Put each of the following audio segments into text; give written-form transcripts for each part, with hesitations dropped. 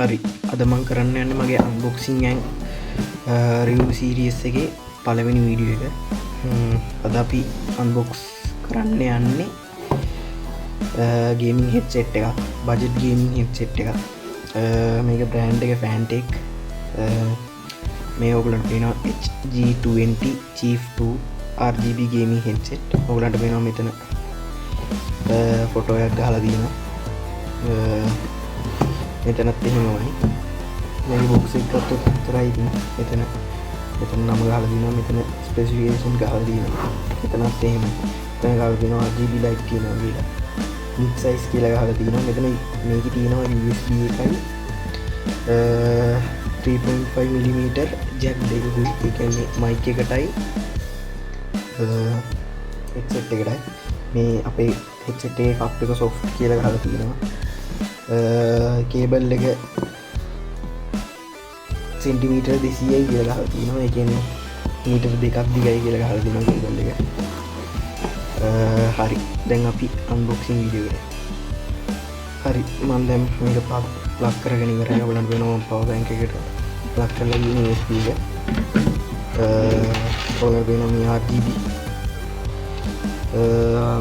හරි අද මම කරන්න යන්නේ මගේ අන්බොක්සිං ඇන් රිවිව් සීරීස් එකේ පළවෙනි වීඩියෝ එක. අද අපි අන්බොක්ස් කරන්න යන්නේ ගේමින් හෙඩ්සෙට් එකක්, බජට් ගේමින් හෙඩ්සෙට් එකක්. මේක බ්‍රෑන්ඩ් එක Fantech. මේ ඔයගලන්ට පේනවා Hg20 Chief 2 RGB gaming headset. ඔයගලන්ට පේනවා මෙතන ෆොටෝ එකක් ගහලා තියෙනවා. මෙතනත් එහෙමමයි. මේ බොක්ස් එක ගත්තොත් විතරයි ඉතින් මෙතන නම ගහලා දිනවා, මෙතන ස්පෙસિෆිකේෂන් ගහලා දිනවා. මෙතනත් එහෙමයි. මෙතන ගහලා දිනවා RGB light කියනවා කියලා. mid size කියලා ගහලා දිනවා. මෙතන මේකේ තියෙනවා USB එකයි 3.5 mm jack දෙකකුයි. ඒ කියන්නේ mic එකටයි headset එකටයි. මේ අපේ headset එකේ cup එක soft කියලා ගහලා තියෙනවා. කේබල් එක සෙන්ටිමීටර් 200යි කියලා ගහලා තියෙනවා. ඒ කියන්නේ මීටර් 2ක් දිගයි කියලා ගහලා තියෙනවා කේබල් එක. හරි දැන් අපි අන්බොක්සිං වීඩියෝ එක. හරි මම දැන් මේක ප්ලග් කරගෙන ඉවරයි. ඔයගලන්ට වෙනවා පවර් බැංක් එකට ප්ලග් කරලා ඉන්න USB එක. ඔයගලන්ට වෙනවා මේ RGB.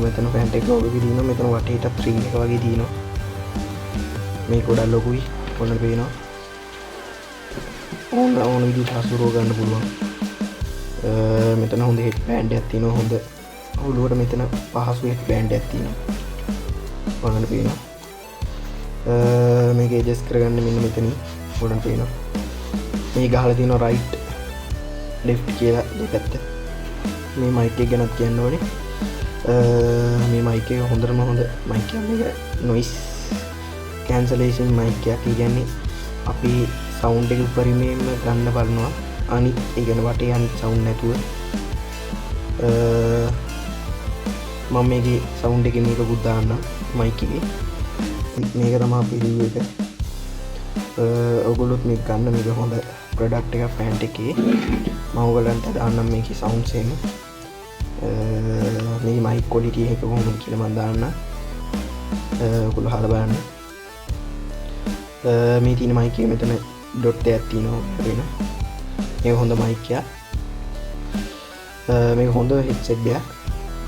මෙතන Fantech logo එක තියෙනවා. මෙතන වටේට ring එක වගේ තියෙනවා. මේ ගොඩක් ලොකුයි. ඔන්න පේනවා. ඕන විදිහට හසුරුව ගන්න පුළුවන්. මෙතන හොඳ හෙඩ් බෑන්ඩ් එකක් තියෙනවා. හොඳ ඔළුවට මෙතන පහසු හෙඩ් බෑන්ඩ් එකක් තියෙනවා. ඔන්න පේනවා. මේක ඇඩ්ජස්ට් කරගන්න මෙන්න මෙතනින් ඔන්න පේනවා. මේ ගහලා තියෙනවා රයිට් ලෙෆ්ට් කියලා දෙපැත්ත. මේ මයික් එක ගැනත් කියන්න ඕනේ. මේ මයික් එක හොඳටම හොඳ මයික් එකක්. මේක නොයිස් කැන්සලේෂන් මයික් එකක්. කියන්නේ අපි සවුන්ඩ් එක උපරිමයෙන්ම ගන්න බලනවා. අනිත් ඒ කියන්නේ වටේ අනිත් සවුන්ඩ් නැතුව. මම මේකේ සවුන්ඩ් එකේ මේකකුත් දාන්නම් මයික් එකේ. මේක තමයි අපේ රිවිව් එක. ඔයගොල්ලොත් මේක ගන්න. මේක හොඳ ප්‍රොඩක්ට් එකක් Fantech එකේ. මම ඔයගලන්ට දාන්නම් මේකේ සවුන්ඩ්ස් එහෙම. මේ මයික් ක්වොලිටි එක කොහොමද කියලා මම දාන්නම්. ඔයගොල්ලෝ අහලා බලන්න. මේ තියෙන මයික් එක මෙතන ඩොට් එකක් තියෙනවා වෙන. මේක හොඳ මයික් එකක්. මේක හොඳ හෙඩ්සෙට් එකක්.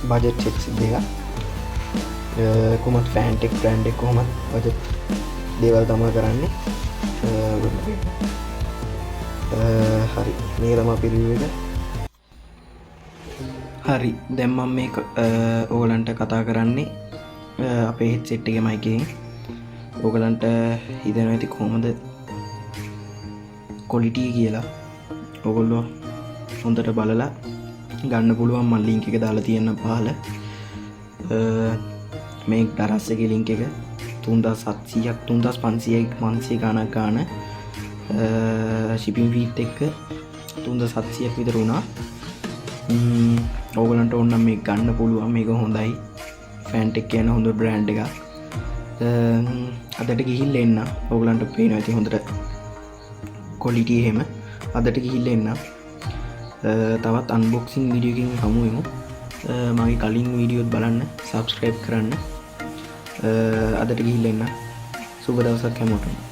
බජට් හෙඩ්සෙට් එකක්. කොහොමද Fantech බ්‍රෑන්ඩ් එක කොහොමද බජට් දේවල් තමයි කරන්නේ. හරි මේක තමයි අපේ රිවිව් එක. හරි දැන් මම මේක ඕගලන්ට කතා කරන්නේ අපේ හෙඩ්සෙට් එකේ මයික් එකෙන්. ඔයගලන්ට හිතෙනවා ඇති කොහොමද ක්වොලිටි කියලා. ඔයගොල්ලෝ හොඳට බලලා ගන්න පුළුවන්. මම ලින්ක් එක දාලා තියෙනවා පහළ. මේ ඩරස් එකේ ලින්ක් එක 3700ක් 3500ක් 500 ගණක් ගන්න shipping fee එක 3700ක් විතර වුණා. ඔයගලන්ට ඕන නම් මේක ගන්න පුළුවන්. මේක හොඳයි. Fantech කියන හොඳ බ්‍රෑන්ඩ් එකක්. අදට ගිහිල්ලා එන්න. ඔයගලන්ට පේනවා ඉතින් හොඳට ක්වොලිටි එහෙම. අදට ගිහිල්ලා එන්න. තවත් අන්බොක්සිං වීඩියෝ එකකින් හමු වෙමු. මගේ කලින් වීඩියෝත් බලන්න, subscribe කරන්න. අදට ගිහිල්ලා එන්න. සුබ දවසක් හැමෝටම.